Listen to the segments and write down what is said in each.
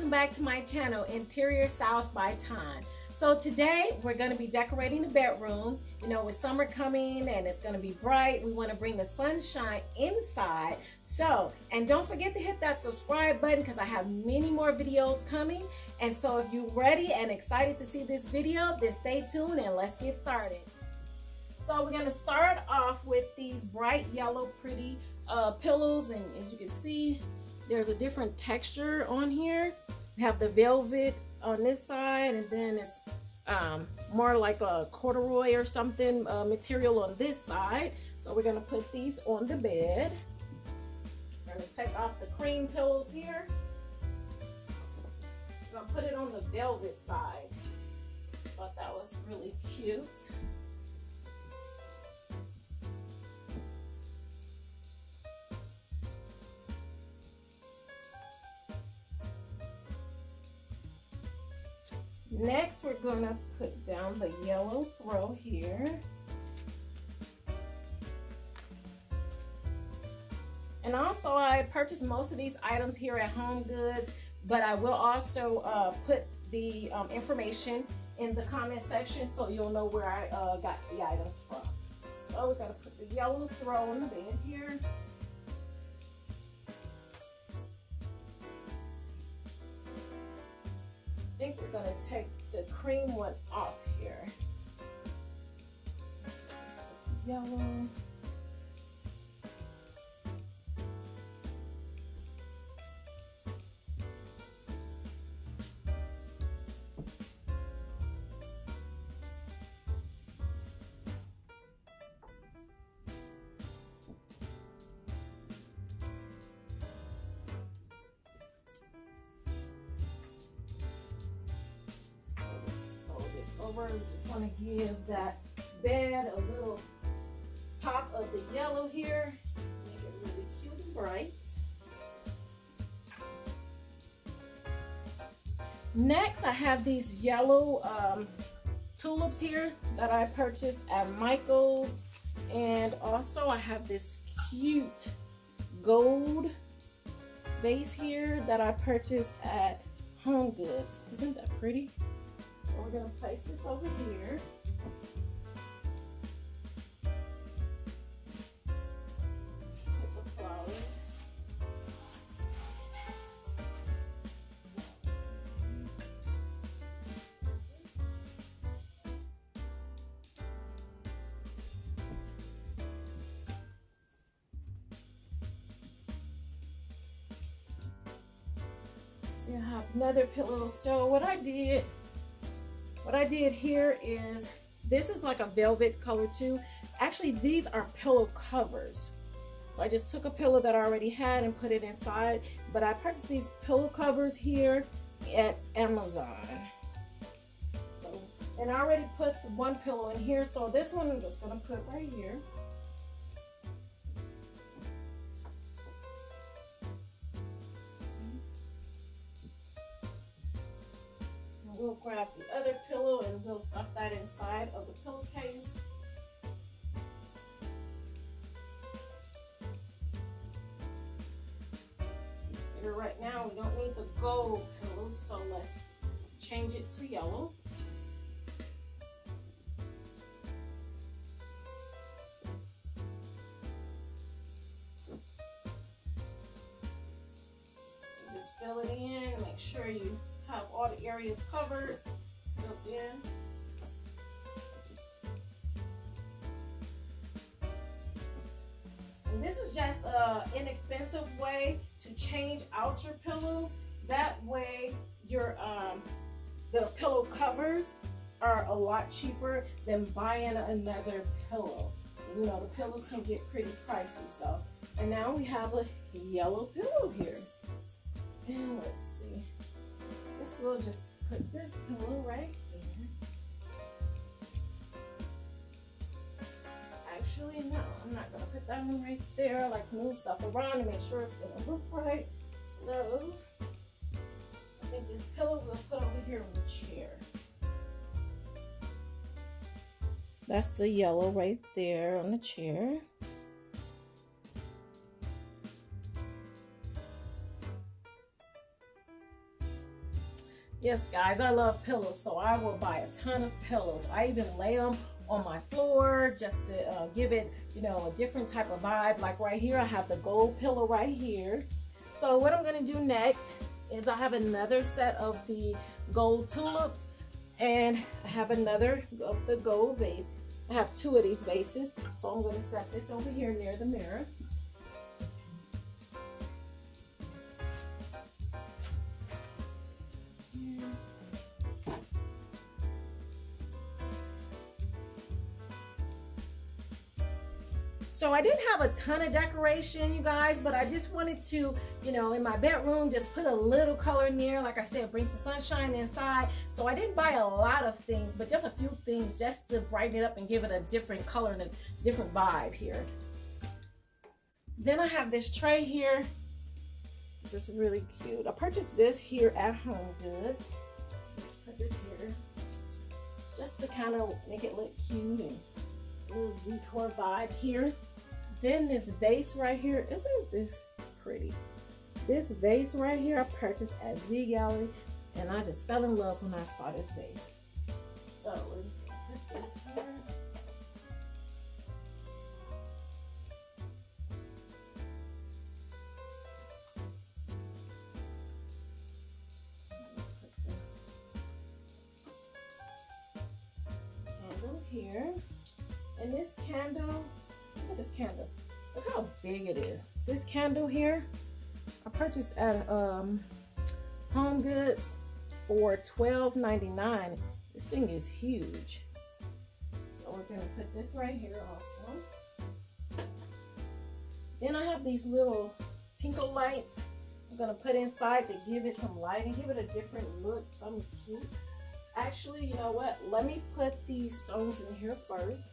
welcome back to my channel, Interior Styles by Time. So today we're going to be decorating the bedroom. You know, with summer coming and it's going to be bright, we want to bring the sunshine inside. So, and don't forget to hit that subscribe button because I have many more videos coming. And so if you're ready and excited to see this video, then stay tuned and let's get started. So we're going to start off with these bright yellow pretty pillows, and as you can see, there's a different texture on here. We have the velvet on this side, and then it's more like a corduroy or something material on this side. So we're going to put these on the bed. We're going to take off the cream pillows here. We're going to put it on the velvet side. Thought that was really cute. Next, we're going to put down the yellow throw here. And also, I purchased most of these items here at Home Goods, but I will also put the information in the comment section so you'll know where I got the items from. So we're going to put the yellow throw on the bed here. I think we're going to take the cream one off here. Yellow. We just want to give that bed a little pop of the yellow here, make it really cute and bright. Next, I have these yellow tulips here that I purchased at Michael's, and also I have this cute gold vase here that I purchased at Home Goods. Isn't that pretty? So we're going to place this over here. Put the flowers. So I have another pillow. So what I did here is, this is like a velvet color too. Actually, these are pillow covers. So I just took a pillow that I already had and put it inside. But I purchased these pillow covers here at Amazon. So, and I already put one pillow in here. So this one I'm just gonna put right here. We'll grab the other pillow and we'll stuff that inside of the pillowcase. Here right now we don't need the gold pillow, so let's change it to yellow. Just fill it in, make sure you have all the areas covered, stuck in. And this is just an inexpensive way to change out your pillows. That way your the pillow covers are a lot cheaper than buying another pillow. You know, the pillows can get pretty pricey. So, and now we have a yellow pillow here. And let's see. We'll just put this pillow right there. Actually, no, I'm not gonna put that one right there. I like to move stuff around to make sure it's gonna look right. So I think this pillow we'll put over here on the chair. That's the yellow right there on the chair. Yes, guys, I love pillows, so I will buy a ton of pillows. I even lay them on my floor just to give it, you know, a different type of vibe. Like right here, I have the gold pillow right here. So what I'm gonna do next is I have another set of the gold tulips, and I have another of the gold vase. I have two of these vases, so I'm gonna set this over here near the mirror. So I didn't have a ton of decoration, you guys, but I just wanted to, you know, in my bedroom, just put a little color in there. Like I said, bring some sunshine inside. So I didn't buy a lot of things, but just a few things just to brighten it up and give it a different color and a different vibe here. Then I have this tray here. This is really cute. I purchased this here at Home Goods. Put this here just to kind of make it look cute and a little decor vibe here. Then this vase right here, isn't this pretty? This vase right here I purchased at Gallerie, and I just fell in love when I saw this vase. So we're just gonna put this here. Candle here. And this candle, look at this candle. Look how big it is. This candle here, I purchased at Home Goods for $12.99. This thing is huge. So we're gonna put this right here also. Then I have these little tinkle lights I'm gonna put inside to give it some light and give it a different look, something cute. Actually, you know what? Let me put these stones in here first.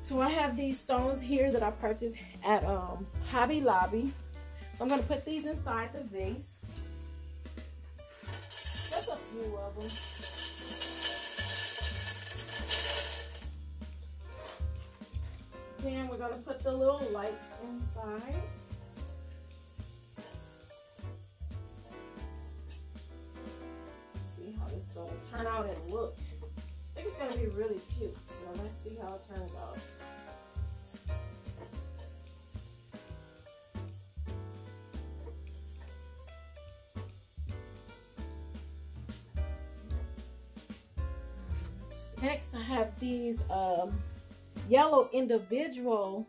So I have these stones here that I purchased at Hobby Lobby. So I'm gonna put these inside the vase. Just a few of them. Then we're gonna put the little lights inside. See how this is gonna turn out and look. I think it's gonna be really cute. So let's see how it turns out. Next, I have these yellow individual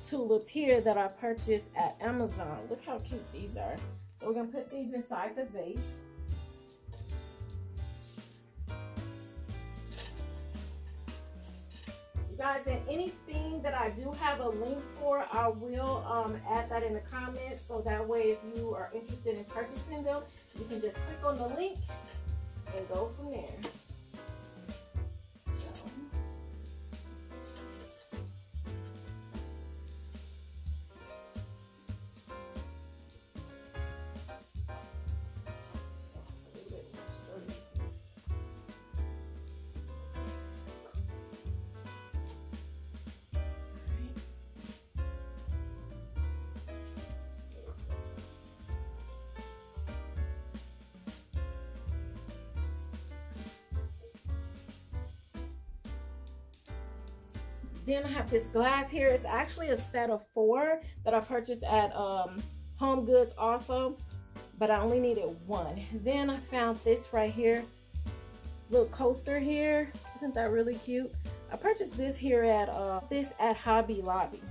tulips here that I purchased at Amazon. Look how cute these are. So we're gonna put these inside the vase. You guys, and anything that I do have a link for, I will add that in the comments, so that way if you are interested in purchasing them, you can just click on the link and go from there. Then I have this glass here. It's actually a set of 4 that I purchased at Home Goods also, but I only needed 1. Then I found this right here, little coaster here. Isn't that really cute? I purchased this here at Hobby Lobby.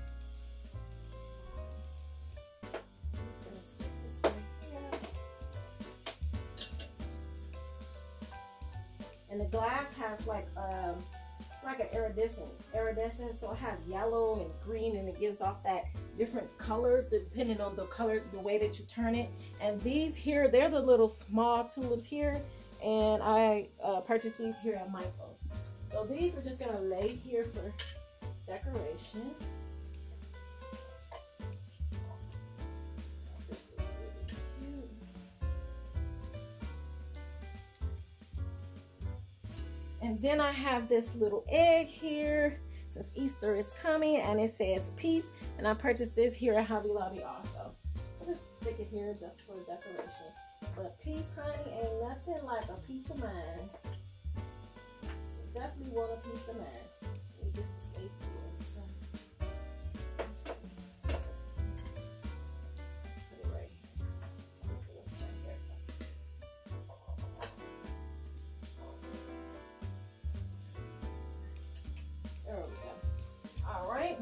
And the glass has like it's like an iridescent, so it has yellow and green, and it gives off that different colors depending on the color, the way that you turn it. And these here, they're the little small tulips here, and I purchased these here at Michael's. So these are just gonna lay here for decoration. And then I have this little egg here, since Easter is coming, and it says peace. And I purchased this here at Hobby Lobby also. I'll just stick it here just for decoration. But peace, honey, ain't nothing like a peace of mind. You definitely want a peace of mind. Let me just stay still. So, let's put it right here. Put this right here. There we go. All right.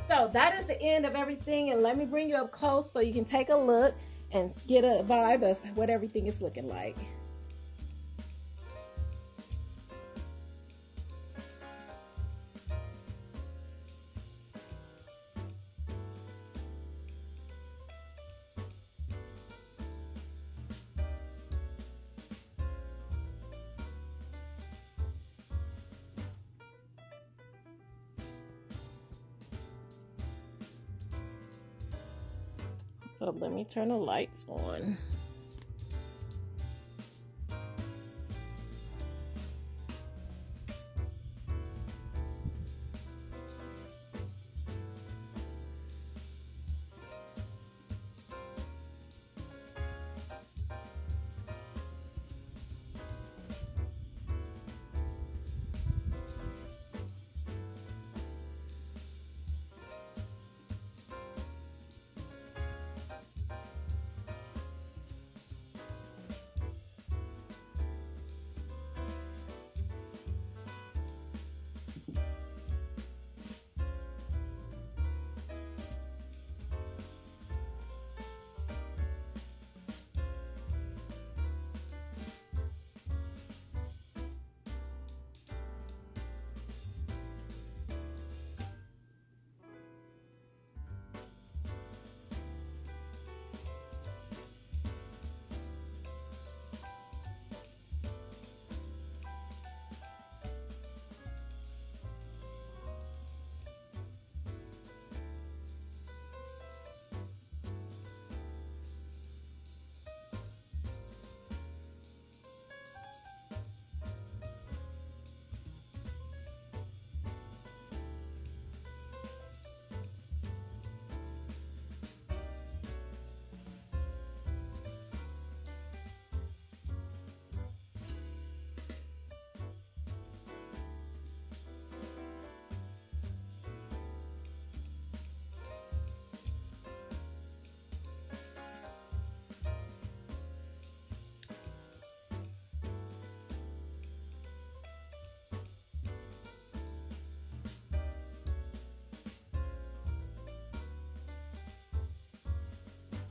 So that is the end of everything, and let me bring you up close so you can take a look and get a vibe of what everything is looking like. Oh, let me turn the lights on.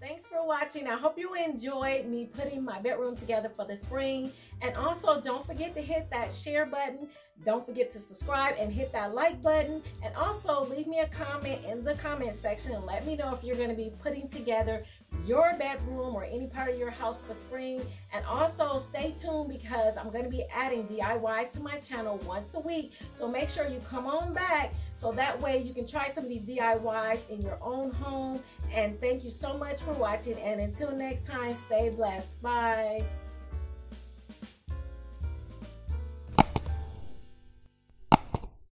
Thanks for watching. I hope you enjoyed me putting my bedroom together for the spring. And also, don't forget to hit that share button. Don't forget to subscribe and hit that like button. And also, leave me a comment in the comment section and let me know if you're going to be putting together your bedroom or any part of your house for spring. And also, stay tuned because I'm going to be adding DIYs to my channel once a week. So make sure you come on back so that way you can try some of these DIYs in your own home. And thank you so much for watching. And until next time, stay blessed. Bye.